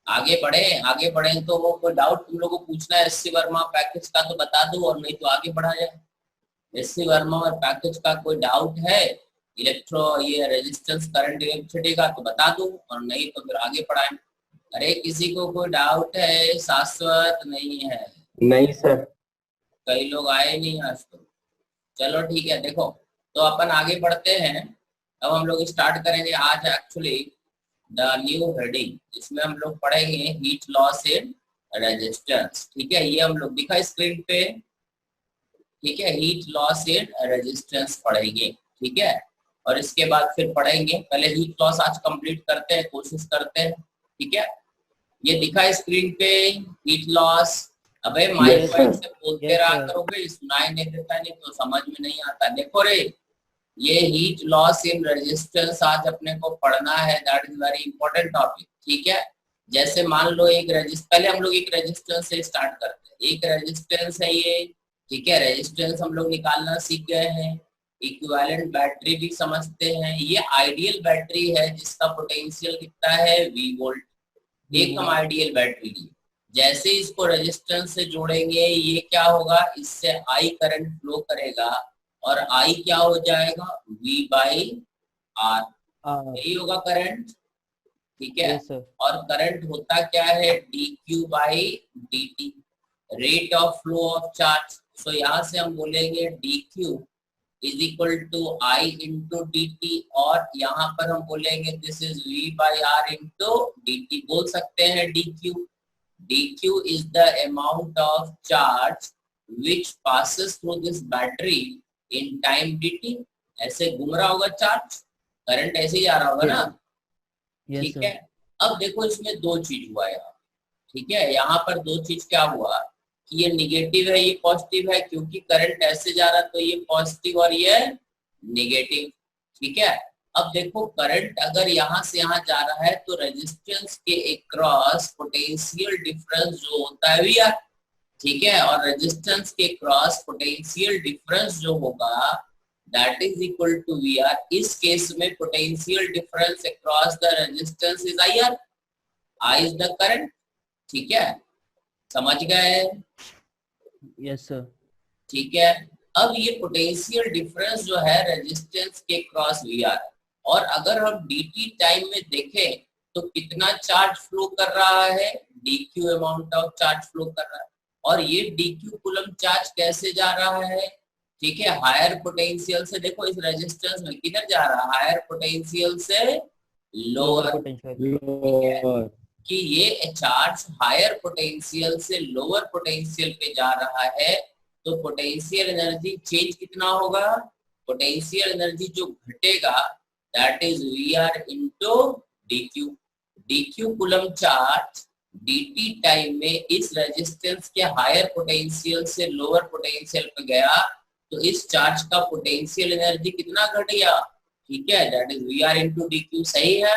आगे बढ़े तो वो कोई डाउट तुम लोगों को पूछना है एससी वर्मा पैकेज का तो बता दो, और नहीं तो आगे बढ़ा जाए। एससी वर्मा और पैकेज का कोई डाउट है, ये रेजिस्टेंस करंट इलेक्ट्रिसिटी का तो बता दो, और नहीं तो फिर आगे बढ़ाएं। अरे किसी को कोई डाउट है? शाश्वत नहीं है? नहीं सर। कई लोग आए नहीं आज तो। चलो ठीक है, देखो तो अपन आगे बढ़ते हैं। अब हम लोग स्टार्ट करेंगे आज एक्चुअली द न्यू हेडिंग। इसमें हम लोग पढ़ेंगे हीट लॉस इन रेजिस्टेंस। ठीक है, ये हम लोग दिखा स्क्रीन पे। ठीक है, हीट लॉस इन रेजिस्टेंस पढ़ेंगे। ठीक है, और इसके बाद फिर पढ़ेंगे, पहले हीट लॉस आज कंप्लीट करते हैं, कोशिश करते हैं। ठीक है, ये दिखा स्क्रीन पे हीट लॉस। अबे माइक यस वाइक सर। से बोलते यस रहा सर। करोगे, सुनाई नहीं देता, नहीं तो समझ में नहीं आता। देखो रे, ये हीट लॉस इन रेजिस्टेंस आज अपने को पढ़ना है, that is very important topic. ठीक है, जैसे मान लो एक रेजिस्टेंस, पहले हम लोग एक रेजिस्टेंस से स्टार्ट करते हैं। एक रेजिस्टेंस है ये। ठीक है, रेजिस्टेंस हम लोग निकालना सीख गए हैं। इक्विवेलेंट बैटरी भी समझते हैं। ये आइडियल बैटरी है जिसका पोटेंशियल कितना है, V वोल्ट। एक हम आइडियल बैटरी ली, जैसे इसको रेजिस्टेंस से जोड़ेंगे ये क्या होगा, इससे I करंट फ्लो करेगा, और I क्या हो जाएगा, V बाई R। यही होगा करंट। ठीक है, यस सर। और करंट होता क्या है, dq by dt, rate of flow of charge. So यहाँ से हम बोलेंगे dq is equal to I into D T, और यहाँ पर हम बोलेंगे this is V by R into D T. बोल सकते हैं dq, dq is the amount of charge which passes through this battery in time dt। ऐसे घूम रहा होगा चार्ज, करंट ऐसे ही जा रहा होगा ना। यस ठीक सर। है, अब देखो इसमें दो चीज हुआ यहाँ। ठीक है, यहाँ पर दो चीज क्या हुआ कि ये निगेटिव है, ये पॉजिटिव है, क्योंकि करंट ऐसे जा रहा तो ये पॉजिटिव और ये निगेटिव। ठीक है, अब देखो करंट अगर यहाँ से यहाँ जा रहा है तो रेजिस्टेंस के अक्रॉस पोटेंशियल डिफरेंस जो होता है VR। ठीक है, और रेजिस्टेंस के क्रॉस पोटेंशियल डिफरेंस जो होगा that is equal to VR। इस केस में potential difference across the resistance is IR। I is the current. ठीक है, समझ गए? Yes sir. ठीक है, अब ये पोटेंशियल डिफरेंस जो है रेजिस्टेंस के क्रॉस VR, और अगर हम dt टाइम में देखें तो कितना चार्ज फ्लो कर रहा है, dq amount of charge flow कर रहा है। और ये dq कूलम चार्ज कैसे जा रहा है, ठीक है, हायर पोटेंशियल से। देखो इस रेजिस्टेंस में किधर जा रहा है, हायर पोटेंशियल से लोअर। ठीक है, कि ये चार्ज हायर पोटेंशियल से लोअर पोटेंशियल पे जा रहा है, तो पोटेंशियल एनर्जी चेंज कितना होगा, पोटेंशियल एनर्जी जो घटेगा that is VR into dq। dq coulomb charge dt time में इस रेजिस्टेंस के हायर पोटेंशियल से लोअर पोटेंशियल पे गया, तो इस चार्ज का पोटेंशियल एनर्जी कितना घट गया। ठीक है, that is VR into dq। सही है,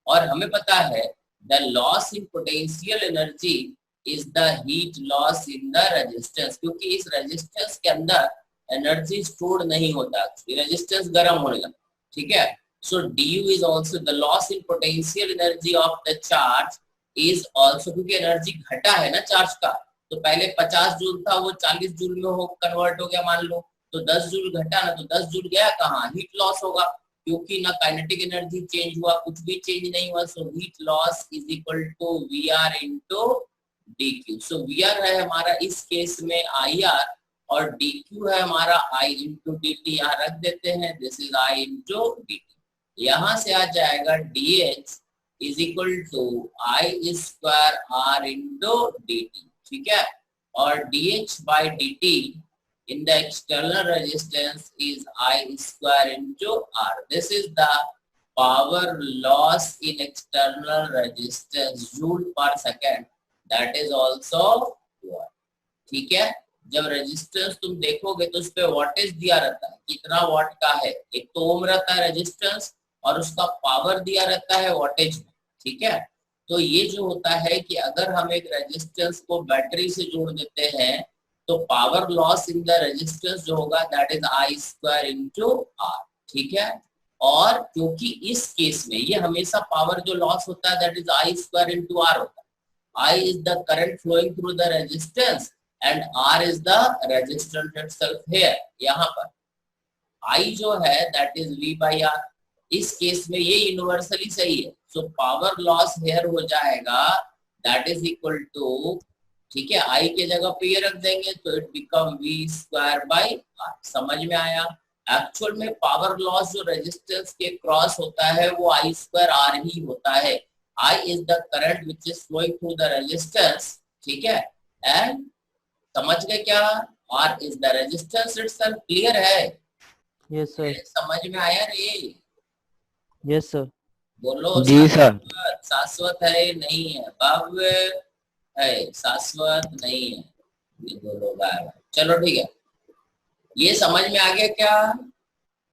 और हमें पता है the loss in potential energy is the heat loss in the resistance, क्योंकि इस रेजिस्टेंस के अंदर एनर्जी स्टोर नहीं होता, रेजिस्टेंस गर्म होने लगा। ठीक है, सो du is also the loss in potential energy of the charge is also, क्योंकि एनर्जी घटा है ना चार्ज का, तो पहले 50 जूल था वो 40 जूल में हो कन्वर्ट हो गया मान लो, तो 10 जूल घटा ना, तो 10 जूल गया कहाँ, हीट लॉस होगा, क्योंकि ना काइनेटिक एनर्जी चेंज हुआ, कुछ भी चेंज नहीं हुआ। So heat loss is equal to VR into dq। So VR है हमारा इस केस में IR, और dq है हमारा I इंटू dt। यहाँ रख देते हैं, this is I into dt। यहाँ से आ जाएगा dH is equal to I square R into dt। ठीक है, और dH by dt in the external resistance is I square into R. This is the power loss in external resistance joule per second, that is also watt। ठीक है, जब resistance तुम देखोगे तो उस पे वॉटेज दिया रहता है, कितना वाट का है, एक तो ओम रहता है रेजिस्टेंस, और उसका पावर दिया रहता है वॉटेज में। ठीक है, तो ये जो होता है कि अगर हम एक रेजिस्टेंस को बैटरी से जोड़ देते हैं तो power loss in the resistance जो होगा that is I square into R। ठीक है, और क्योंकि इस केस में ये हमेशा पावर जो लॉस होता है that is I square into R होता है। I is the current flowing through the resistance and R is the resistance itself here. यहाँ पर आई जो है that is V by R. इस केस में ये यूनिवर्सली सही है, सो पावर लॉस हेयर हो जाएगा दैट इज इक्वल टू, ठीक है, आई के जगह पे ये रख देंगे तो it become V square by R. समझ में आया? एक्चुअल में पावर लॉस जो रेजिस्टेंस के क्रॉस होता है वो आई स्क्वायर आर ही होता है। I is the current which is flowing through the resistance, ठीक है, एंड समझ गए क्या? R is the resistance itself. Clear है? Yes sir. समझ में आया रे? Yes sir. बोलो जी सर। शाश्वत है नहीं है? भव्य है, शाश्वत नहीं है, ये बोलो बार। चलो ठीक है, ये समझ में आ गया क्या?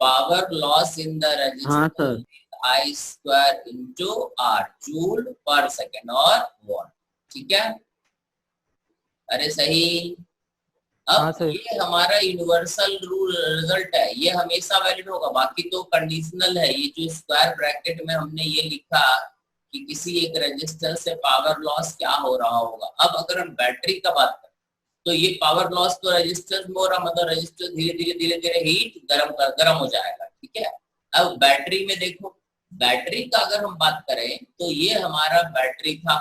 पावर लॉस इन द हाँ resistance sir. I square into R joule per second और वॉट, ठीक है? अरे सही। हाँ अब सर। ये हमारा यूनिवर्सल रूल रिजल्ट है, ये हमेशा वैलिड होगा, बाकी तो कंडीशनल है। ये जो स्क्वायर ब्रैकेट में हमने ये लिखा कि किसी एक रेजिस्टेंस से पावर लॉस क्या हो रहा होगा। अब अगर हम बैटरी का बात करें तो ये पावर लॉस तो रेजिस्टेंस में हो रहा, मतलब रेजिस्टेंस धीरे धीरे हीट गर्म हो जाएगा, ठीक है। अब बैटरी में देखो, बैटरी का अगर हम बात करें तो ये हमारा बैटरी था,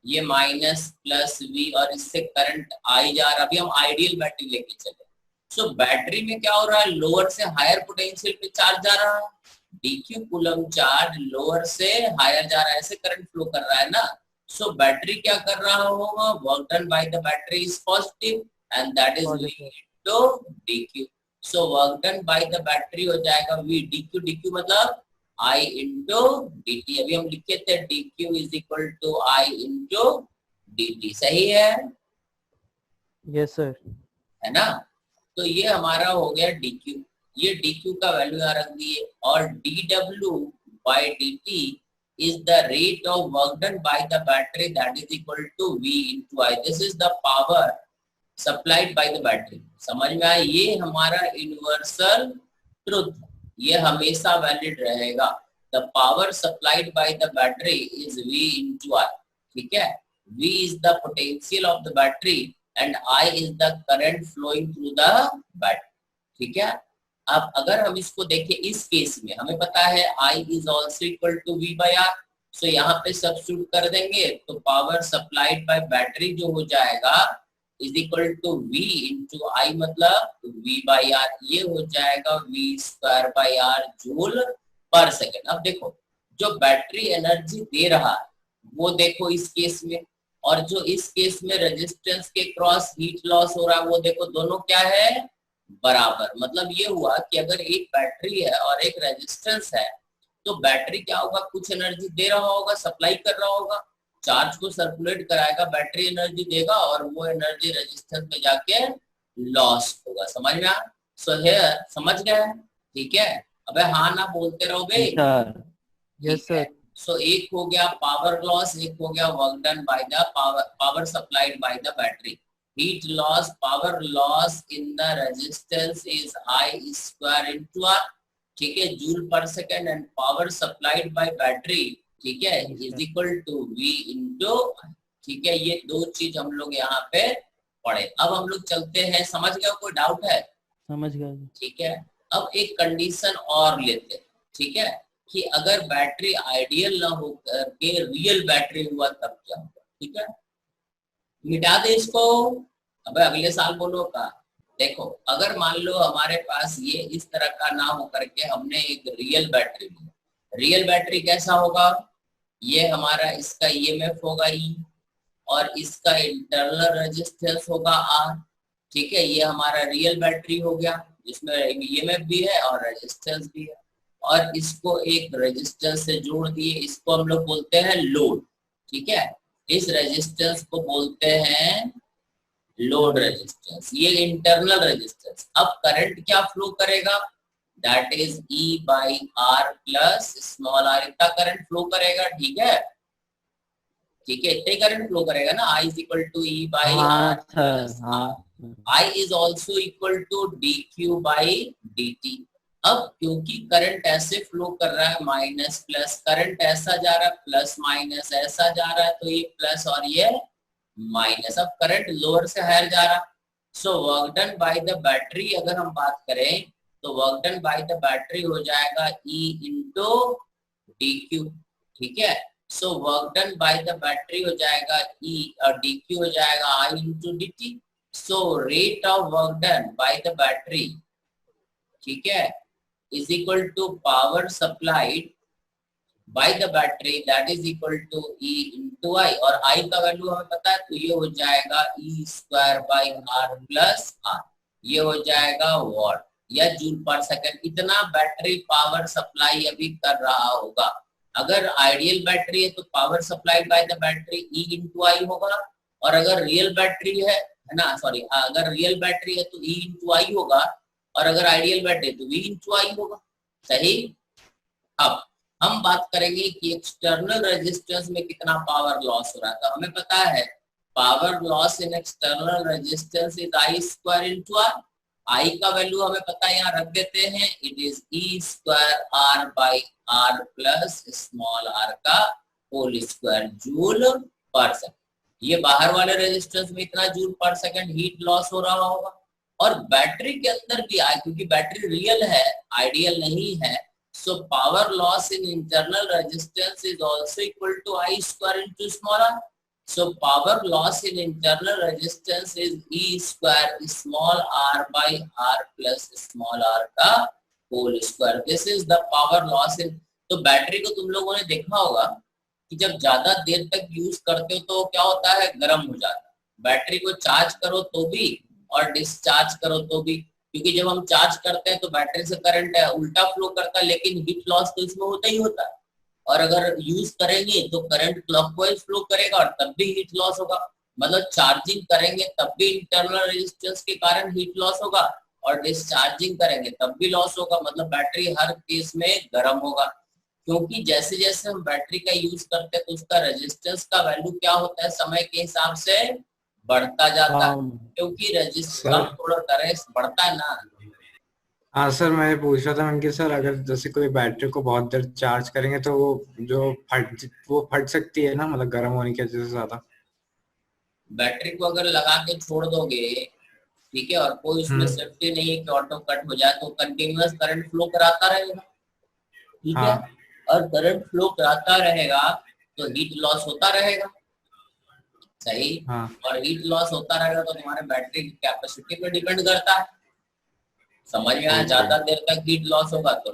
ये माइनस प्लस वी और इससे करंट आई जा रहा। अभी हम आइडियल बैटरी लेके चले, सो बैटरी में क्या हो रहा है, लोअर से हायर पोटेंशियल पे चार्ज जा रहा है, डीक्यू कूलम चार्ज लोअर से हायर जा रहा है, ऐसे करंट फ्लो कर रहा है ना। सो बैटरी क्या कर रहा होगा, work done by the battery is positive and that is V into DQ. So work done by the battery हो जाएगा वी डीक्यू, डीक्यू मतलब I इंटू डी टी। अभी हम लिखे थे D Q is equal to I into D T, सही है? Yes sir. है ना? तो ये हमारा हो गया डी क्यू, ये डी क्यू का वैल्यू यहाँ रख दिए, और D W by D T is the rate of work done by the battery that is equal to V into I. This is the power supplied by the battery. समझ में आया? ये हमारा यूनिवर्सल ट्रुथ, ये हमेशा valid रहेगा। The power supplied by the battery is V into I, ठीक है। V is the potential of the battery and I is the current flowing through the battery, ठीक है। अब अगर हम इसको देखें इस केस में हमें पता है I is also equal to V by R, सो यहाँ पे सब्स्टिट्यूट कर देंगे तो पावर सप्लाइड बाय बैटरी जो हो जाएगा is equal to V into I, मतलब V बाई आर, ये हो जाएगा V square by R joule per second. अब देखो जो बैटरी एनर्जी दे रहा है वो देखो इस केस में, और जो इस केस में रेजिस्टेंस के क्रॉस हीट लॉस हो रहा है वो देखो, दोनों क्या है, बराबर। मतलब ये हुआ कि अगर एक बैटरी है और एक रेजिस्टेंस है तो बैटरी क्या होगा, कुछ एनर्जी दे रहा होगा, सप्लाई कर रहा होगा, चार्ज को सर्कुलेट कराएगा, बैटरी एनर्जी देगा और वो एनर्जी रेजिस्टेंस में जाके लॉस होगा। समझ में आया? सो हियर समझ गए? ठीक है। अबे हाँ ना बोलते रहो बे। Yes sir. सो एक हो गया पावर लॉस, एक हो गया work done by the power supplied by the battery. Heat loss, power loss in the resistance is I square into R, ठीक है, joule per second, and power supplied by battery, ठीक है, is equal to V into, ठीक है। ये दो चीज हम लोग यहाँ पे पढ़े। अब हम लोग चलते हैं, समझ गए? कोई डाउट है? समझ गया। ठीक है। अब एक कंडीशन और लेते, ठीक है, कि अगर बैटरी आइडियल ना होकर के रियल बैटरी हुआ तब क्या होगा, ठीक है। मिटा दे इसको, अब अगले साल बोलो का। देखो अगर मान लो हमारे पास ये इस तरह का ना हो करके हमने एक रियल बैटरी ली, रियल बैटरी कैसा होगा, ये हमारा इसका ईएमएफ होगा ई, और इसका इंटरनल रेजिस्टेंस होगा आर, ठीक है। ये हमारा रियल बैटरी हो गया जिसमें ईएमएफ भी है और रेजिस्टेंस भी है, और इसको एक रेजिस्टेंस से जोड़ दिए, इसको हम लोग बोलते हैं लोड, ठीक है। इस रेजिस्टेंस को बोलते हैं लोड रेजिस्टेंस, ये इंटरनल रेजिस्टेंस। अब करंट क्या फ्लो करेगा, that is E by R plus small R, इतना करंट फ्लो करेगा, ठीक है, ठीक है, इतने करंट फ्लो करेगा ना। I is equal to E by R, I is also equal to D Q by D T. अब क्योंकि करंट ऐसे फ्लो कर रहा है माइनस प्लस, करंट ऐसा जा रहा है प्लस माइनस ऐसा जा रहा है, तो ये प्लस और ये माइनस, अब करंट लोअर से हायर जा रहा। सो work done by the battery अगर हम बात करें तो work done by the battery हो जाएगा E इंटू डी क्यू, ठीक है। सो work done by the battery हो जाएगा E और डी क्यू हो जाएगा I into D T. So rate of work done by the battery, ठीक है, is equal to power supplied by the battery that is equal to E into I, और I का value हमें पता है, तो ये हो जाएगा E square by R plus R, ये हो जाएगा वॉट या जूल पर सेकंड। इतना बैटरी पावर सप्लाई अभी कर रहा होगा। अगर आइडियल बैटरी है तो power supplied by the battery E into I होगा, और अगर रियल बैटरी है ना, सॉरी, अगर रियल बैटरी है तो E इंटू आई होगा, और अगर आइडियल बैटरी तो V इंटू आई होगा, सही। अब हम बात करेंगे कि एक्सटर्नल रेजिस्टेंस में कितना पावर लॉस हो रहा था। हमें पता है power loss in external resistance is I square into R। I का वैल्यू हमें पता है, यहाँ रख देते हैं, it is E square R by R plus small r का whole square joule per second. ये बाहर वाले रेजिस्टेंस में इतना joule per second heat loss हो रहा होगा, और बैटरी के अंदर भी आए, क्योंकि बैटरी रियल है आइडियल नहीं है। So power loss in internal resistance is also equal to I square into small r। So power loss in internal resistance is E square small r by r plus small r का whole square. This is the power loss in. तो battery को तुम लोगों ने देखा होगा कि जब ज्यादा देर तक यूज करते हो तो क्या होता है, गर्म हो जाता है। बैटरी को चार्ज करो तो भी और डिस्चार्ज करो तो भी, क्योंकि जब हम चार्ज करते हैं तो बैटरी से करंट है उल्टा फ्लो करता है, लेकिन हीट लॉस तो इसमें होता ही होता है। और अगर यूज करेंगे तो करंट क्लॉकवाइज फ्लो करेगा और तब भी हीट लॉस होगा। मतलब चार्जिंग करेंगे तब भी इंटरनल रेजिस्टेंस के कारण हीट लॉस होगा, और डिस्चार्जिंग करेंगे तब भी लॉस होगा। मतलब बैटरी हर केस में गर्म होगा, क्योंकि जैसे जैसे हम बैटरी का यूज करते हैं तो उसका रेजिस्टेंस का वैल्यू क्या होता है, समय के हिसाब से बढ़ता जाता है, क्योंकि रेजिस्टेंस थोड़ा करंट बढ़ता है ना। हाँ सर, मैं पूछ रहा था उनके सर, अगर जैसे कोई बैटरी को बहुत देर चार्ज करेंगे तो वो फट सकती है ना, मतलब गर्म होने की वजह से ज्यादा। बैटरी को अगर लगा के छोड़ दोगे, ठीक है, और कोई उसमें सेफ्टी नहीं है कि ऑटो कट हो जाए, तो कंटिन्यूअस करंट फ्लो कराता रहेगा, ठीक है। और करंट फ्लो कराता रहेगा तो हीट लॉस होता रहेगा, सही। और हीट लॉस होता रहेगा तो तुम्हारे बैटरी की कैपेसिटी पे डिपेंड करता है, समझ में आया। ज्यादा देर तक हीट लॉस होगा तो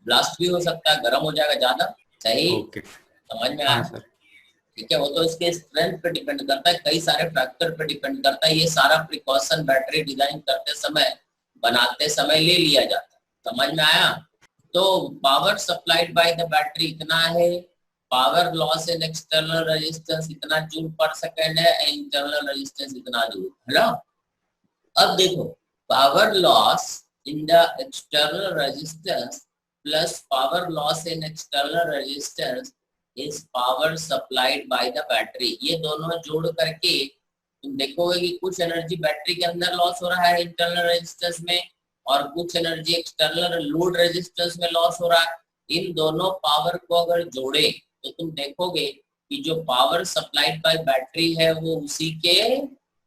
ब्लास्ट भी हो सकता है, गर्म हो जाएगा ज्यादा, सही। समझ में आया, ठीक है। वो तो इसके स्ट्रेंथ पे डिपेंड करता है, कई सारे फैक्टर पे डिपेंड करता है। ये सारा प्रिकॉशन बैटरी डिजाइन करते समय, बनाते समय ले लिया जाता है, समझ में आया। तो power supplied by the battery इतना है, power loss in external resistance इतना जूल पर सेकंड है, इंटरनल रेजिस्टेंस इतना जूल, है ना। अब देखो, power loss in the external resistance plus power loss in external resistance is power supplied by the battery. ये दोनों जोड़ करके तुम देखोगे कि कुछ एनर्जी बैटरी के अंदर लॉस हो रहा है इंटरनल रेजिस्टेंस में, और कुछ एनर्जी एक्सटर्नल लोड रेजिस्टेंस में लॉस हो रहा है। इन दोनों पावर को अगर जोड़े तो तुम देखोगे कि जो पावर सप्लाइड बाय बैटरी है वो उसी के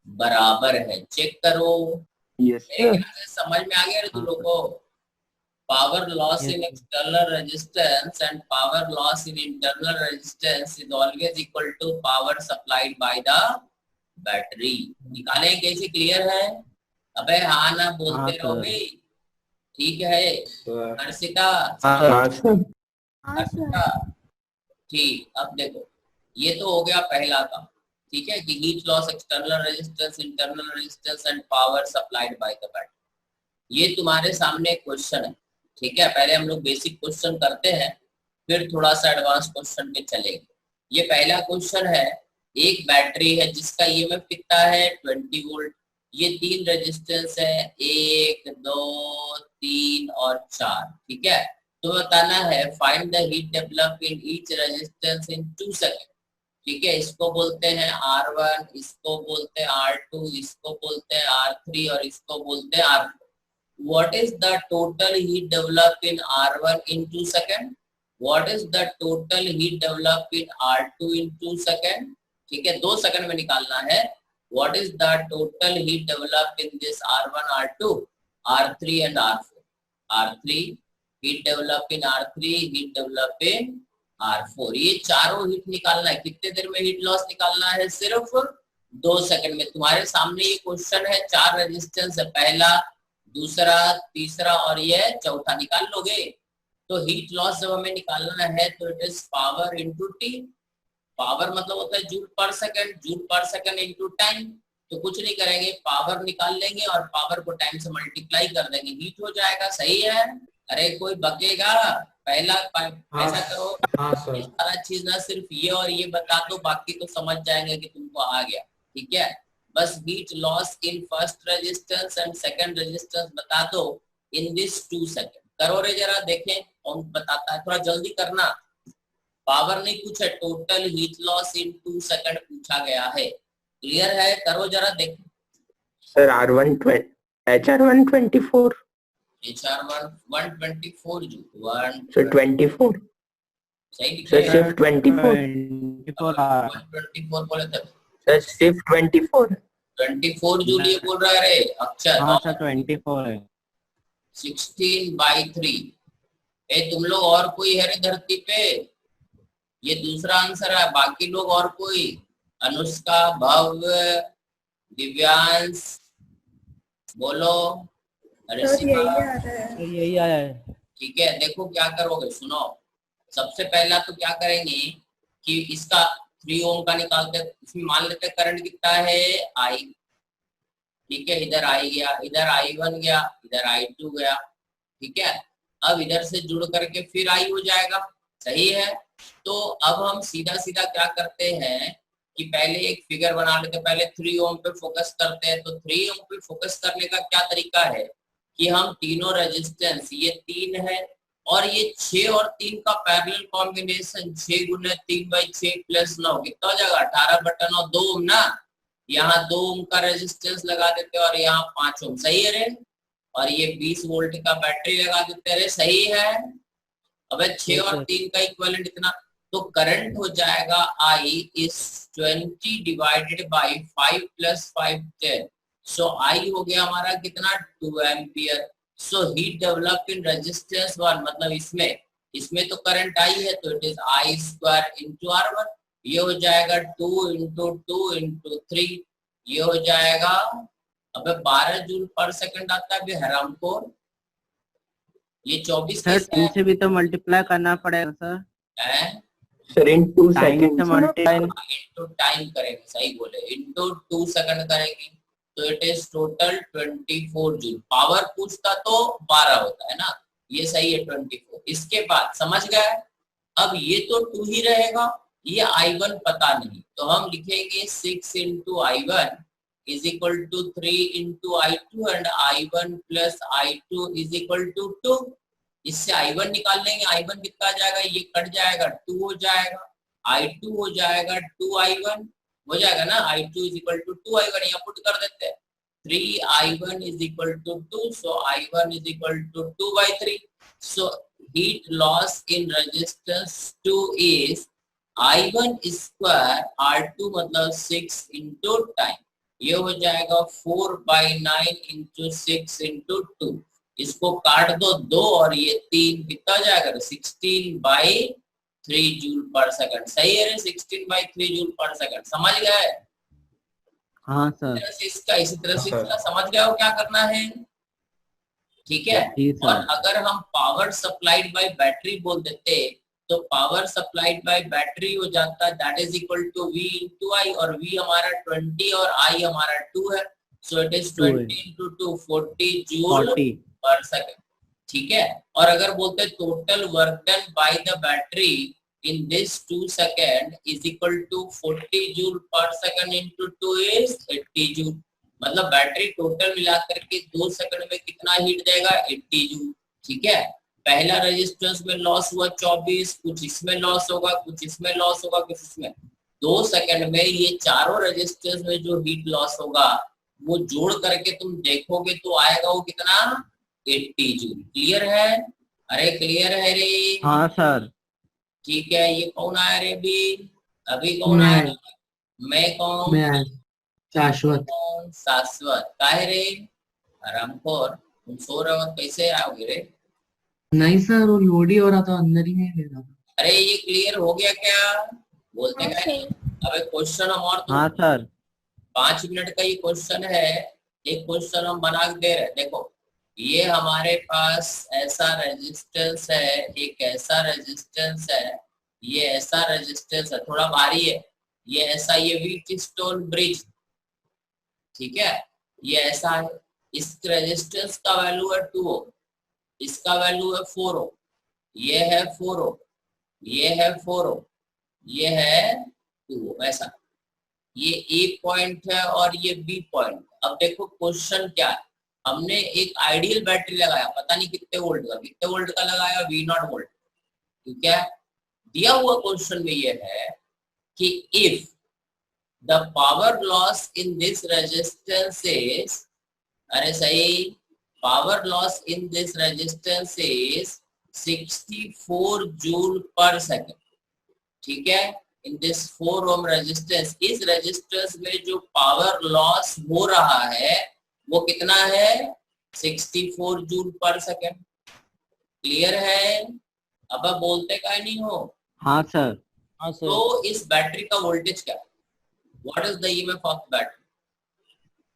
बराबर है। चेक करो, समझ में आ गया तुम लोगों को। Power loss in external resistance and power loss in internal resistance is always equal to power supplied by the battery. निकालें कैसे, क्लियर है? अबे हाँ ना बोलते रहो भाई, ठीक है। हर्षिता, ठीक। अब देखो, ये तो हो गया पहला काम, ठीक है, कि heat loss, external resistance, internal resistance and power supplied by the battery. ये तुम्हारे सामने एक क्वेश्चन है, ठीक है। पहले हम लोग बेसिक क्वेश्चन करते हैं, फिर थोड़ा सा एडवांस क्वेश्चन पे चलेंगे। ये पहला क्वेश्चन है, एक बैटरी है जिसका ईएमएफ कितना है 20 वोल्ट। ये 3 रेजिस्टेंस है, 1 2 3 और 4, ठीक है। तो बताना है find the heat develop in each resistance in 2 second, ठीक है। इसको बोलते हैं R1, इसको बोलते हैं R2, इसको बोलते हैं R3 और इसको बोलते हैं R4। what is the total heat developed in R1 in 2 second? What is the total heat developed in R2 in 2 second? ठीक है, 2 सेकंड में निकालना है. What is the total heat developed in this R1, R2, R3 and R4? R3 heat developed in R3, heat developed in R4. ये चारों heat निकालना है. कितने देर में हीट लॉस निकालना है? सिर्फ 2 सेकंड में. तुम्हारे सामने ये क्वेश्चन है, 4 रेजिस्टेंस है, पहला, दूसरा, तीसरा और ये चौथा. निकाल लोगे. तो हीट लॉस जब हमें निकालना है तो it is power into T. Power मतलब होता है joule per second, joule per second into time. तो कुछ नहीं करेंगे, पावर निकाल लेंगे और पावर को टाइम से मल्टीप्लाई कर देंगे, हीट हो जाएगा. सही है? अरे कोई बकेगा? पहला ऐसा करो. हाँ सर. सारा चीज ना सिर्फ ये और ये बता दो, बाकी तो समझ जाएंगे कि तुमको आ गया. ठीक है, बस heat loss in first resistance and second resistance बता दो इन दिस 2 सेकंड. करो रे जरा, देखें कौन बताता है. थोड़ा जल्दी करना. पावर नहीं पूछा, total heat loss in 2 second पूछा गया है. क्लियर है? करो जरा, देखें. Sir HR1 24. HR1 124 joule. 1 sir 24. सही लिख सर रहे हैं. सिर्फ 24. 124 बोले थे. सर सिर्फ 24. 24 जूल ये बोल रहा है रे अक्षर. हाँ सर 24 है. 16/3. तुम लोग और कोई है रे धरती पे? ये दूसरा आंसर है. बाकी लोग और कोई? अनुष्का, भव्य, दिव्यांश, बोलो. अरे यही आया है. ठीक है, देखो क्या करोगे, सुनो. सबसे पहला तो क्या करेंगे कि इसका 3 ओम का निकालते. इसमें मान लेते करंट कितना है? I. ठीक है, इधर I गया, इधर I1 गया, इधर I2 गया. ठीक है, अब इधर से जुड़ करके फिर I हो जाएगा. सही है? तो अब हम सीधा सीधा क्या करते हैं कि पहले एक फिगर बना लेते. पहले 3 ओम पे फोकस करते हैं. तो 3 ओम पे फोकस करने का क्या तरीका है कि हम तीनों रेजिस्टेंस, ये 3 है और ये 6 और 3 का पैरेलल कॉम्बिनेशन 6 × 3/6 + 9 कितना हो जाएगा? 18/9. 2 ओम ना. यहाँ 2 ओम का रेजिस्टेंस लगा देते और यहाँ 5 ओम. सही है रे? और ये 20 वोल्ट का बैटरी लगा देते. रे सही है? अब 6 और 3 का इक्विवेलेंट इतना. तो करंट हो जाएगा I is 20 divided by 5 + 5 10. So I हो गया हमारा कितना? 2 ampere. So heat develop in resistance 1 मतलब इसमें तो करंट I है तो इट इज I² × R1. ये हो जाएगा 2 × 2 × 3. ये हो जाएगा अब 12 जूल पर सेकंड आता है हरामखोर. ये 24 सर 2 से भी तो मल्टीप्लाई करना पड़ेगा सर. है सर इन 2 टाइम से सेकंड. मल्टीप्लाई. इनटू टाइम करेंगे. सही बोले, इनटू 2 सेकंड करेंगे तो it is total 24 joule. Power पूछता तो 12 होता है ना. ये सही है 24. इसके बाद समझ गए. अब ये तो 2 ही रहेगा, ये I1 पता नहीं तो हम लिखेंगे 6 × I1 is equal to 3 × I2 and I1 plus I2 is equal to 2. इससे I1 निकाल लेंगे. I1 कितना जाएगा? ये कट जाएगा, 2 हो जाएगा. I2 हो जाएगा 2I1 हो जाएगा ना. I2 is equal to 2I1. यहाँ पुट कर देते हैं. 3I1 is equal to 2. So I1 is equal to 2/3. So heat loss in resistance 2 is I1 square R2 मतलब 6 into time. ये हो जाएगा 4/9 into 6 into 2. इसको काट दो 2 और ये 3 कितना जाएगा? 16/3 जूल पर सेकंड. सही है? 16/3 जूल पर सेकंड. समझ गए? हाँ सर. इसका इसी तरह से इसका समझ गए हो क्या करना है? ठीक है. और अगर हम पावर सप्लाइड बाय बैटरी बोल देते तो पावर सप्लाइड बाय बैटरी हो जाता that is equal to V × I और V हमारा 20 और I हमारा 2 है. So it is 20 × 2 40 joule per second. ठीक है. और अगर बोलते total work done by the battery in this 2 second is equal to 40 joule per second into 2 is 80 joule. मतलब बैटरी टोटल मिलाकर के 2 सेकंड में कितना हीट देगा? 80 जूल. ठीक है. पहला रेजिस्टेंस में लॉस हुआ 24, कुछ इसमें लॉस होगा, कुछ इसमें लॉस होगा, कुछ इसमें. 2 सेकंड में ये चारों रेजिस्टेंस में जो हीट लॉस होगा वो जोड़ करके तुम देखोगे तो आएगा वो कितना? 80 जूल। क्लियर है? अरे क्लियर है रे? हाँ सर। ठीक है, ये कौन आया रे? अभी कौन आया? मैं कौन? मैं शाश्वत। कौन? शाश्वत। काहे रे रामखोर, तुम सो रहे हो, कैसे आओगे रे? नहीं सर, वो लोड ही हो रहा था, अंदर ही नहीं ले रहा था। अरे ये क्लियर हो गया क्या? बोलते हाँ क्या? अबे क्वेश्चन हम और हाँ सर। 5 मिनट का ये क्वेश्चन है। एक क्वेश्चन हम बना के दे रहे हैं। देखो, ये हमारे पास ऐसा रेजिस्टेंस है, एक ऐसा रेजिस्टेंस है, ये ऐसा रेजिस्टेंस है, थोड़ा भारी है। ये ऐसा, ये व्हीटस्टोन ब्रिज, ठीक है, ये ऐसा है। इस रेजिस्टेंस का वैल्यू है 2 ओम, इसका वैल्यू है 4 ओम, ये है 4 ओम, ये है 4 ओम, ये है 2 ओम। ऐसा ये ए पॉइंट है और ये बी पॉइंट। अब देखो क्वेश्चन क्या है, हमने एक आइडियल बैटरी लगाया, पता नहीं कितने वोल्ट का लगाया, V0 वोल्ट। ठीक है, दिया हुआ क्वेश्चन में ये है कि if the power loss in this resistance is, अरे सही, power loss in this resistance is 64 joule per second. ठीक है, इन दिस 4 ओम रेजिस्टेंस, इस रेजिस्टेंस में जो पावर लॉस हो रहा है वो कितना है? 64 जूल पर सेकेंड। क्लियर है? अब आप बोलते का नहीं हो? हाँ सर। हाँ सर। तो इस बैटरी का वोल्टेज क्या है? What is the EMF of battery?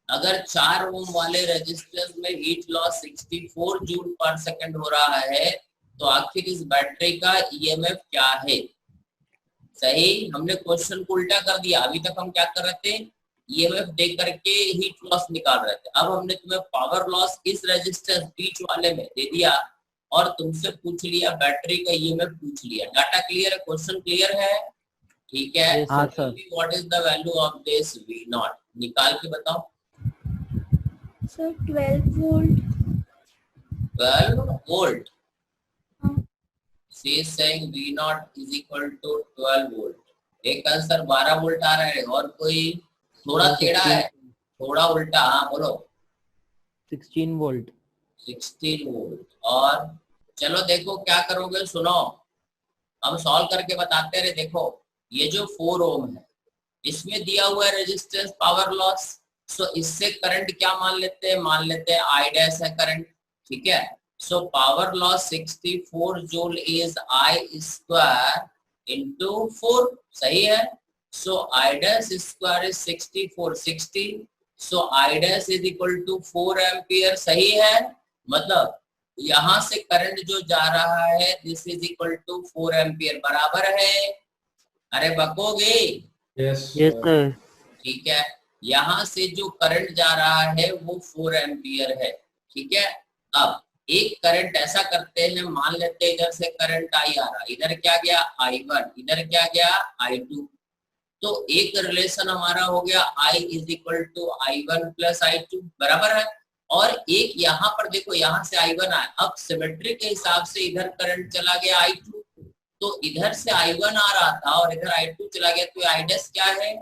अगर 4 ओम वाले रेजिस्टेंस में heat loss 64 joule per second हो रहा है, तो आखिर इस बैटरी का ईएमएफ क्या है? सही, हमने क्वेश्चन को उल्टा कर दिया। अभी तक हम क्या कर रहे थे? ईएमएफ दे करके हीट लॉस निकाल रहे थे। अब हमने तुम्हें पावर लॉस इस रेजिस्टेंस बीच वाले में दे दिया और तुमसे पूछ लिया बैटरी का ईएमएफ पूछ लिया। डाटा क्लियर है? क्वेश्चन क्लियर है? ठीक है। हाँ sir. What is the value of this V0? निकाल के बताओ। Sir 12 volt. 12 वोल्ट। हाँ। She is saying V0 is equal to 12 volt. एक आंसर 12 वोल्ट आ रहा है, और कोई? थोड़ा टेढ़ा है, थोड़ा उल्टा। हाँ बोलो। 16 वोल्ट। 16 वोल्ट। और चलो देखो क्या करोगे, सुनो, हम सॉल्व करके बताते रहे। देखो, ये जो 4 ओम है, इसमें दिया हुआ है रेजिस्टेंस पावर लॉस। सो इससे करंट क्या मान लेते हैं? मान लेते हैं I डैश है करंट। ठीक है, so power loss 64 joule is I square into 4। सही है। So I dash square is 64, 60। So I dash is equal to 4 ampere. सही है, मतलब यहां से करंट जो जा रहा है this is equal to 4 ampere, बराबर है। अरे बकोगे? Yes yes sir. ठीक है, यहां से जो करंट जा रहा है वो 4 एम्पियर है। ठीक है, अब एक करंट ऐसा करते हैं, मान लेते हैं इधर से करंट I आ रहा, इधर क्या गया? I1, इधर क्या गया? I2। तो एक रिलेशन हमारा हो गया I is equal to I1 plus I2, बराबर है। और एक यहाँ पर देखो, यहाँ से I1 आया, अब सिमेट्री के हिसाब से इधर करंट चला गया I2, तो इधर से I1 आ रहा था और इधर I2 चला गया, तो I डैश क्या है?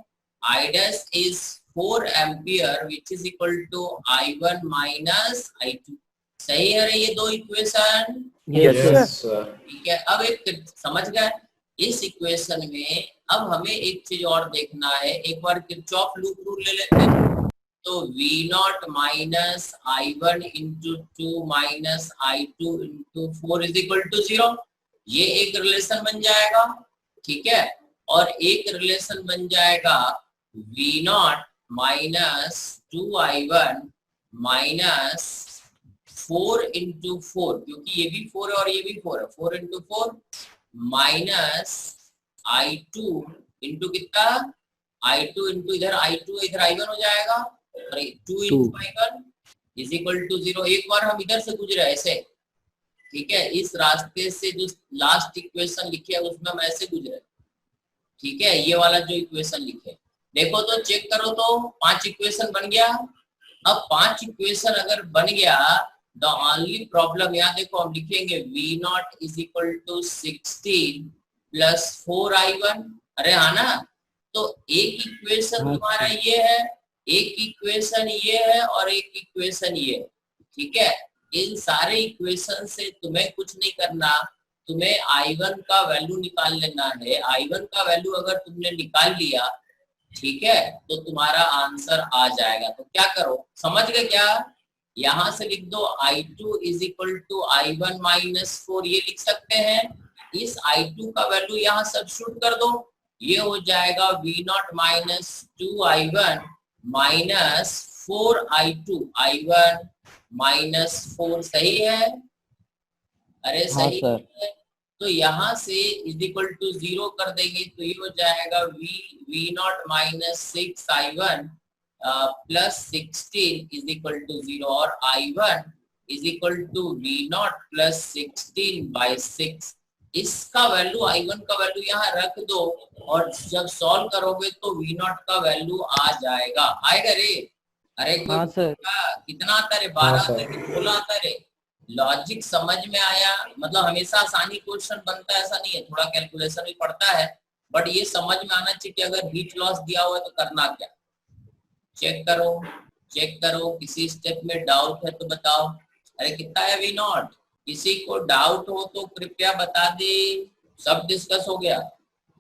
I dash is 4 ampere which is equal to I1 minus I2। सही है रे ये दो इक्वेशन? Yes sir. ठीक है, अब एक समझ गए इस इक्वेशन में। अब हमें एक चीज और देखना है, एक बार किरचॉफ लूप रूल ले लेते हैं। तो V0 minus I1 into 2 minus I2 into 4 is equal to 0। ये एक रिलेशन बन जाएगा। ठीक है, और एक रिलेशन बन जाएगा V0 minus 2I1 minus 4 into 4, क्योंकि ये भी 4 है और ये भी 4 है, 4 इंटू 4 माइनस I2 इंटू कितना? I2 इंटू इधर I2 इधर I1 हो जाएगा, अरे 2 into I1 is equal to 0। एक बार हम इधर से गुजरे ऐसे, ठीक है, इस रास्ते से जो लास्ट इक्वेशन लिखे है उसमें हम ऐसे गुजरे। ठीक है, ये वाला जो इक्वेशन लिखे, देखो तो चेक करो तो 5 इक्वेशन बन गया। अब 5 इक्वेशन अगर बन गया, द ओनली प्रॉब्लम, यहाँ देखो हम लिखेंगे V0 is equal to 16 plus 4I1। अरे हाँ ना, तो एक इक्वेशन तुम्हारा ये है, एक इक्वेशन ये है और एक इक्वेशन ये है। ठीक है, इन सारे इक्वेशन से तुम्हें कुछ नहीं करना, तुम्हें I1 का वैल्यू निकाल लेना है। I1 का वैल्यू अगर तुमने निकाल लिया, ठीक है, तो तुम्हारा आंसर आ जाएगा। तो क्या करो, समझ गए क्या? यहां से लिख दो I2 is equal to I1 minus 4, ये लिख सकते हैं। इस I2 का वैल्यू यहाँ सब्स्टिट्यूट कर दो, ये हो जाएगा V0 minus 2I1 minus 4I2, I1 minus 4, सही है? अरे सही है। तो यहाँ से इज इक्वल टू 0 कर देंगे तो ये हो जाएगा V0 minus 6I1 plus 16 is equal to 0, और I1 is equal to V0 plus 16/6। इसका वैल्यू, I1 का वैल्यू यहाँ रख दो, और जब सॉल्व करोगे तो V0 का वैल्यू आ जाएगा। आएगा रे? अरे हाँ सर। कितना आता रे? 12 आता रे? 16 आता रे? लॉजिक समझ में आया? मतलब हमेशा आसानी क्वेश्चन बनता है ऐसा नहीं है, थोड़ा कैलकुलेशन भी पड़ता है, बट ये समझ में आना चाहिए कि अगर हीट लॉस दिया हुआ है तो करना क्या। चेक करो, किसी स्टेप में डाउट है तो बताओ। अरे कितना है V0? किसी को डाउट हो तो कृपया बता दे। सब डिस्कस हो गया,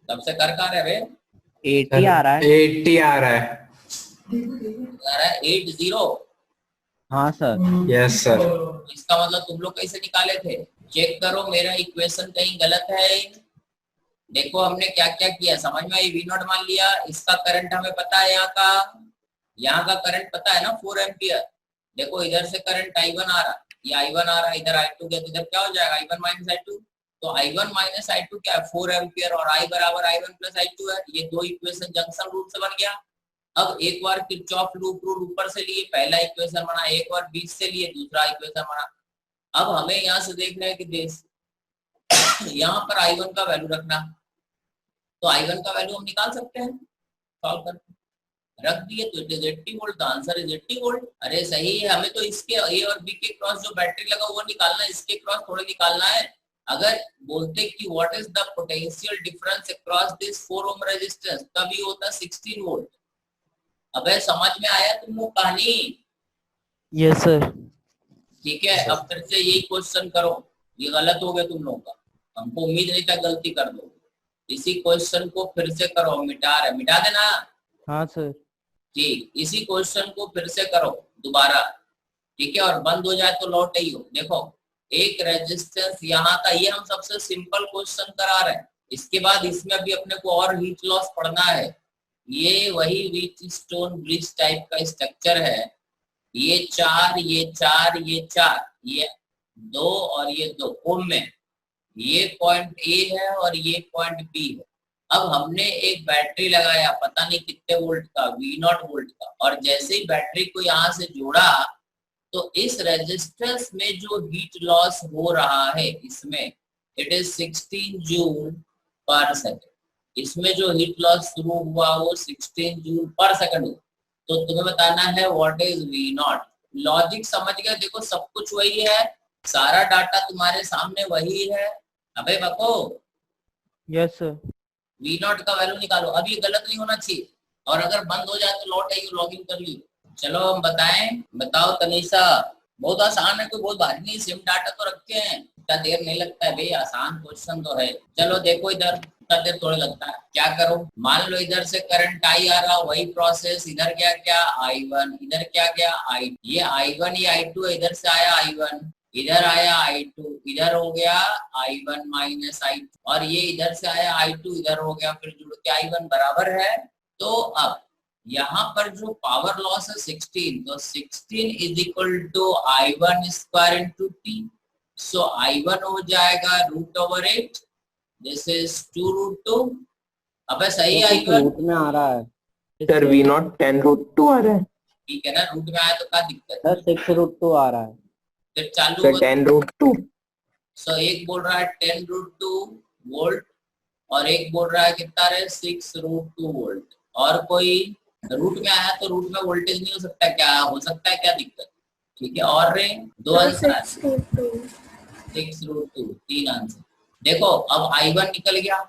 तब से कर रहे हैं। 80 आ रहा है। 80 आ रहा है। 80? हाँ सर। Yes sir. इसका मतलब तुम लोग कैसे निकाले थे? चेक करो मेरा इक्वेशन कहीं गलत है। देखो हमने क्या क्या किया, समझ में आई? V0 मान लिया, इसका करंट हमें पता है, यहाँ का करंट पता है ना, 4 एम्पियर। देखो इधर से करंट I1 आ रहा, ये I1 आ रहा, इधर I2 गया तो इधर क्या हो जाएगा? I1 minus I2। तो I1 माइनस I2 क्या है? 4 एम्पियर, और I बराबर I1 प्लस I2 है। ये दो इक्वेशन जंक्शन रूल से बन गया। अब एक बार किरचॉफ लूप रूल ऊपर से लिए, पहला इक्वेशन बना, एक बार बीच से लिए, दूसरा इक्वेशन बना। अब हमें यहाँ से देखना है कि यहाँ पर I1 का वैल्यू रखना, तो I1 का वैल्यू हम निकाल सकते हैं सॉल्व करके। रख दिए तो it is 80 volt, answer is 80 volt. अरे सही है, हमें तो इसके ए और बी के क्रॉस जो बैटरी लगा वो निकालना है, इसके क्रॉस थोड़ा निकालना है। अगर बोलते कि what is the potential difference across this 4 ohm resistance, तब ये होता 16 वोल्ट। अबे समझ में आया तुम लोग कहानी? Yes sir. ठीक है, अब फिर से यही क्वेश्चन करो। ये गलत हो गया तुम लोगों का, हमको उम्मीद नहीं था गलती कर दो। इसी क्वेश्चन को फिर से करो, मिटा देना। हाँ सर। ठीक, इसी क्वेश्चन को फिर से करो दोबारा, ठीक है, और बंद हो जाए तो लौट ही हो। देखो एक रेजिस्टेंस यहाँ था, ये हम सबसे सिंपल क्वेश्चन करा रहे हैं। इसके बाद इसमें अभी अपने को और हीट लॉस पढ़ना है। ये वही व्हीट स्टोन ब्रिज टाइप का स्ट्रक्चर है। ये 4, ये 4, ये 4, ये 2 और ये 2 ओम में, ये पॉइंट ए है और ये पॉइंट बी है। अब हमने एक बैटरी लगाया, पता नहीं कितने वोल्ट का, V0 वोल्ट का, और जैसे ही बैटरी को यहाँ से जोड़ा तो इस रेजिस्टेंस में जो हीट लॉस हो रहा है इसमें it is 16 joule per second. इसमें जो हीट लॉस शुरू हुआ वो 16 जूल पर सेकंड। तो तुम्हें बताना है व्हाट इज V0। लॉजिक समझ गए? देखो सब कुछ वही है, सारा डाटा तुम्हारे सामने वही है। अबे बको, यस सर। V0 का वैल्यू निकालो। अब ये गलत नहीं होना चाहिए, और अगर बंद हो जाए तो लौट आइए, लॉगिन कर लियो। चलो हम बताओ तनीषा। बहुत आसान है, कोई बहुत भारी नहीं, सिम डाटा तो रखे हैं, इतना देर नहीं लगता है भाई, आसान क्वेश्चन तो है। चलो देखो इधर इतना देर थोड़ा लगता है। क्या करो, मान लो इधर से करंट I आ रहा, वही प्रोसेस इधर क्या I1, इधर क्या I, ये I1 ये I2, इधर से आया I1, इधर आया I2, इधर हो गया I1 माइनस I2, और ये इधर से आया I2, इधर हो गया, फिर जुड़ के I1 बराबर है। तो अब यहाँ पर जो पावर लॉस है 16, तो 16 is equal to I1 square into T। So I1 हो जाएगा √8, दिस इज 2√2। अबे सही है, I1 रूट में आ रहा है सर V0 10√2 आ रहा है। ठीक है ना, रूट में आया तो क्या दिक्कत है? सर 6√2 आ रहा है। फिर चालू सर 10√2। सो एक बोल रहा है 10√2 वोल्ट, और एक बोल रहा है कितना रहे 6√2 वोल्ट। और कोई रूट में आया तो रूट में वोल्टेज नहीं हो सकता, क्या हो सकता है, क्या दिक्कत? ठीक है, और रे दो आंसर, 6√2, 3 आंसर। देखो अब I1 निकल गया।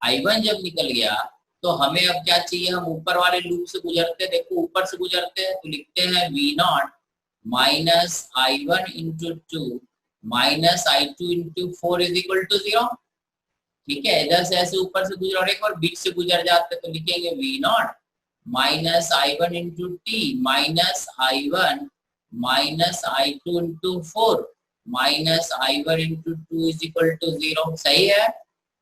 I1 जब निकल गया तो हमें अब क्या चाहिए, हम ऊपर वाले लूप से गुजरते, देखो ऊपर से गुजरते हैं तो लिखते हैं V0 minus I1 into 2 minus I2 into 4 is equal to 0। ठीक है, इधर से ऐसे ऊपर से गुजर और एक बार बीच से गुजर जाते तो लिखेंगे V0 minus I1 into T minus I1 minus I2 into 4 minus I1 into 2 is equal to 0। सही है,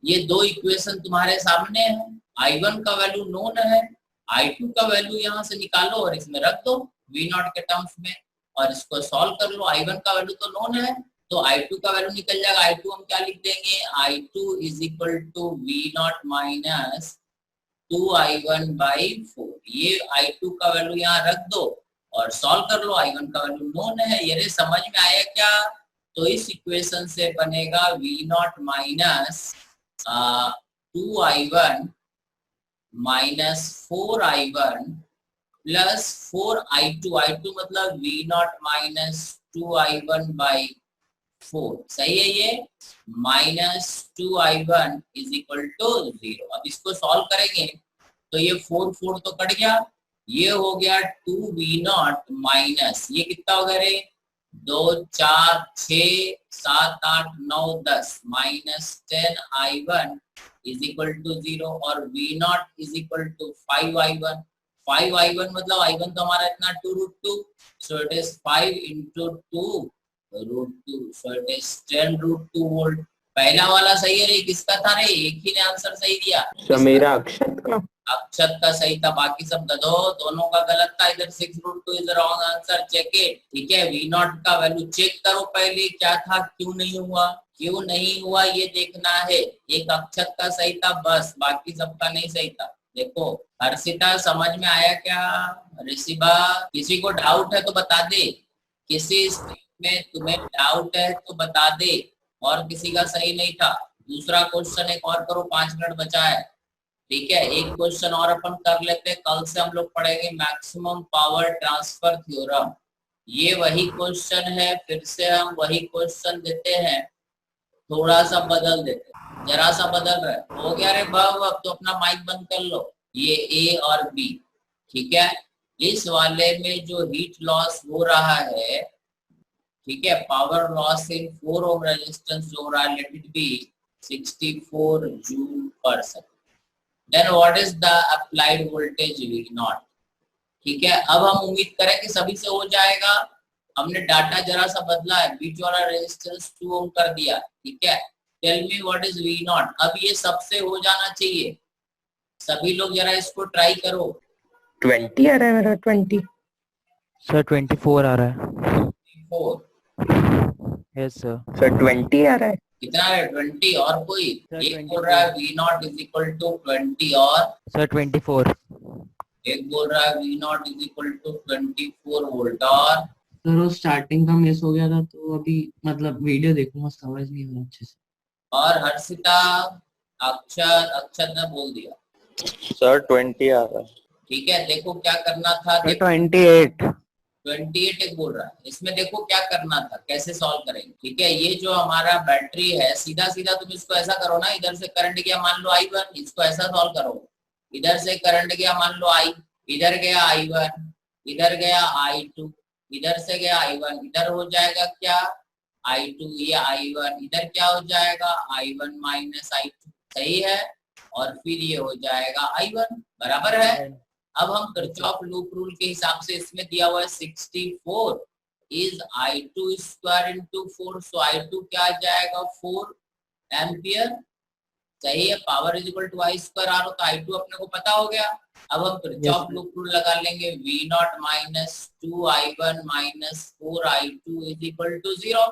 ये दो इक्वेशन तुम्हारे सामने है। I1 का वैल्यू नोन है, I2 का वैल्यू यहाँ से निकालो और इसमें रख दो V0 के टर्म्स में और इसको सॉल्व कर लो। I1 का वैल्यू तो नोन है तो I2 का वैल्यू निकल जाएगा। I2 हम क्या लिख देंगे, I2 is equal to V0 minus 2I1 by 4। ये I2 का वैल्यू यहाँ रख दो और सॉल्व कर लो। I1 का वैल्यू नोन है। ये समझ में आया क्या? तो इस इक्वेशन से बनेगा V0 minus 2I1 minus 4I1 plus 4I2। I2 मतलब V0 माइनस 2I1 बाई 4। सही है, ये minus 2I1 is equal to 0। अब इसको सॉल्व करेंगे तो ये 4 तो कट गया, ये हो गया 2V0 माइनस ये कितना हो गया रे 2 4 6 7 8 9 10 minus 10I1 is equal to 0 और V0 is equal to 5I1। 5I1 मतलब I1 तो हमारा इतना 2√2 सो it is 5 into 2√2 so it is 10√2 volt. पहला वाला सही है रे, किसका था रे? एक ही ने आंसर सही दिया, मेरा अक्षत का। अक्षत का सही था, बाकी सब गधो दोनों का गलत था। इधर 6√2 is wrong answer, check it. ठीक है, V0 का वैल्यू चेक करो पहले क्या था, क्यों नहीं हुआ, क्यों नहीं हुआ ये देखना है। एक अक्षत का सही था बस, बाकी सबका नहीं सही था। देखो हर्षिता समझ में आया क्या? ऋषिबा किसी को डाउट है तो बता दे, किसी में तुम्हें डाउट है तो बता दे। और किसी का सही नहीं था। दूसरा क्वेश्चन एक और करो, 5 मिनट बचा है। ठीक है, एक क्वेश्चन और अपन कर लेते हैं। कल से हम लोग पढ़ेंगे मैक्सिमम पावर ट्रांसफर थ्योरम। ये वही क्वेश्चन है, फिर से हम वही क्वेश्चन देते हैं, थोड़ा सा बदल देते हैं, जरा सा बदल रहा है। हो गया रे बाबू, अब तो अपना माइक बंद कर लो। ये ए और बी, ठीक है। इस वाले में जो हीट लॉस हो रहा है, ठीक है, power loss in 4 ohm resistance जो हो रहा है, let it be 64 joule per second. Then what is the applied voltage V0। ठीक है, अब हम उम्मीद करें कि सभी से हो जाएगा। हमने डाटा जरा सा बदला है, बीच वाला रेजिस्टेंस 2 ओम कर दिया। ठीक है, tell me what is V0। अब ये सबसे हो जाना चाहिए, सभी लोग जरा इसको ट्राई करो। 20 आ रहा है मेरा, 20 सर 24 आ रहा है। 4 यस सर। सर 20 आ रहा है। कितना है? 20 और कोई? Sir, एक 24 बोल रहा है V0 इज इक्वल टू 20 और सर 24। एक बोल रहा है V0 is equal to 24 volt और सर वो स्टार्टिंग का मिस हो गया था तो अभी मतलब वीडियो देखूंगा, समझ नहीं आया अच्छे से। और हर्षिता अक्षर ने बोल दिया सर 20 आ रहा है। ठीक है, देखो क्या करना था। 28। 28 एक बोल रहा है, इसमें देखो क्या करना था, कैसे सॉल्व करेंगे। ठीक है, ये जो हमारा बैटरी है, सीधा सीधा तुम इसको ऐसा करो ना, इधर से करंट गया मान लो I1, इसको ऐसा सॉल्व करो। इधर से करंट गया मान लो I, इधर गया I1, इधर गया I2, इधर से गया I1, इधर हो जाएगा क्या I2, ये I1, इधर क्या हो जाएगा I1 माइनस I2। सही है, और फिर ये हो जाएगा I1, बराबर है। अब हम किरचॉफ लूप रूल के हिसाब से, इसमें दिया हुआ है 64 is I2 square into 4, so I2 क्या आ जाएगा 4 एम्पियर। सही है, power is equal to I square R हो तो I2 अपने को पता हो गया। अब हम किरचॉफ लूप रूल लगा लेंगे, V0 minus 2I1 minus 4I2 is equal to 0,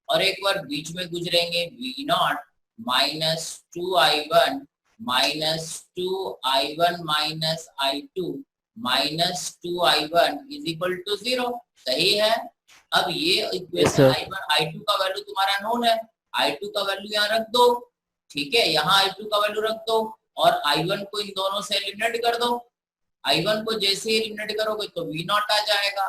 और एक बार बीच में गुजरेंगे, V0 minus 2I1 minus 2I1 minus I2 minus 2I1 is equal to 0। सही है, अब ये इक्वेशन I1 I2 का वैल्यू तुम्हारा नोन है, I2 का वैल्यू यहाँ रख दो। ठीक है, यहाँ I2 का वैल्यू रख दो और I1 को इन दोनों से एलिमिनेट कर दो। I1 को जैसे ही एलिमिनेट करोगे तो V0 आ जाएगा।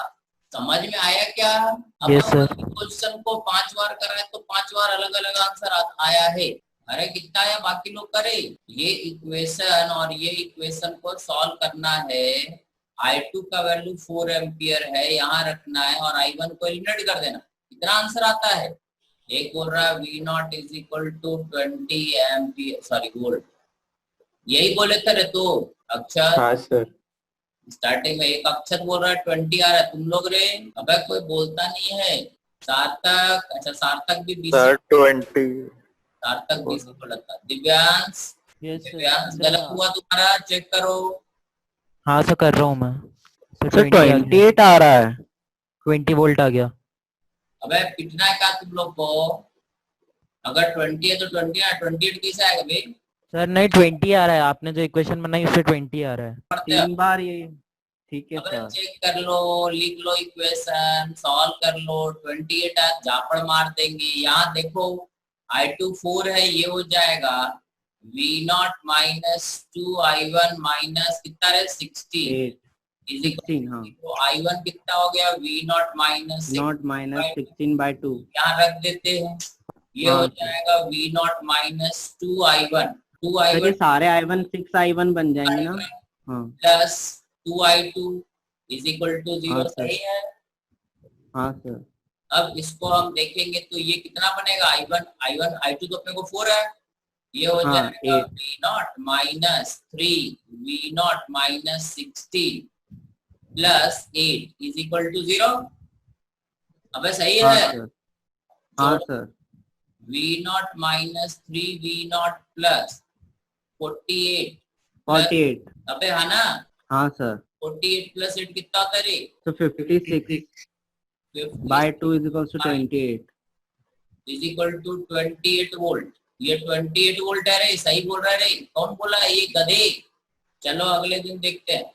समझ में आया क्या? अब क्वेश्चन को 5 बार कराए तो 5 बार अलग अलग आंसर आया है। अरे कितना है, बाकी लोग करे। ये इक्वेशन और ये इक्वेशन को सॉल्व करना है I2 का वैल्यू 4 एम्पियर है, यहाँ रखना है और I1 को एलिमिनेट कर देना। कितना आंसर आता है? एक बोल रहा है V naught is equal to 20 ampere, sorry volt. यही बोले थे रे तो अक्षर। हाँ सर। स्टार्टिंग में एक अक्षर बोल रहा है 20 आ रहा है, तुम लोग रे अबे कोई बोलता नहीं है। सार्थक, अच्छा सार्थक भी 20, सर 20। सार्थक 20 बोला था। दिव्यांश, दिव्यांश गलत हुआ तुम्हारा, चेक करो। हाँ सर कर रहा हूँ मैं। सर 28 आ रहा है। 20 वोल्ट आ गया। अबे पिटना है क्या तुम लोग को? अगर 20 है तो 20 है, 28 कैसे आएगा भाई? सर नहीं 20 आ रहा है, आपने जो इक्वेशन बनाई उससे 20 आ रहा है। पढ़ते हो? 3 बार ये ठीक है अबे सर। चेक कर लो, लिख लो इक्वेशन, सॉल्व कर लो। 28 आज झापड़ मार देंगे। यहाँ देखो I2 4 है, ये हो जाएगा V naught minus 2I1 minus कितना है 60 इज इक्वल 16 हाँ। तो I1 कितना हो गया V naught minus not minus 16/2। यहाँ रख देते हैं, ये हाँ, हो जाएगा V naught minus 2I1 sir ये सारे I1 6I1 बन जाएंगे ना। हाँ plus 2I2 is equal to 0। हाँ, सर। सही है। हाँ सर। अब इसको हम देखेंगे तो ये कितना बनेगा? I1 I2 तो अपने को 4 है, ये हो हाँ, जाएगा 8। V naught minus 3 V naught minus 60 plus 8 is equal to 0। अबे सही हाँ है। सर। हाँ sir. V naught minus 3 V naught plus 48 48। अबे है ना। हाँ सर। 48 प्लस 8 कितना होता है रे? तो 56/2 is equal to 28। Is equal to 28 volt. ये 28 वोल्ट है रे, सही बोल रहा है रे। कौन बोला है? ये गधे। चलो अगले दिन देखते हैं।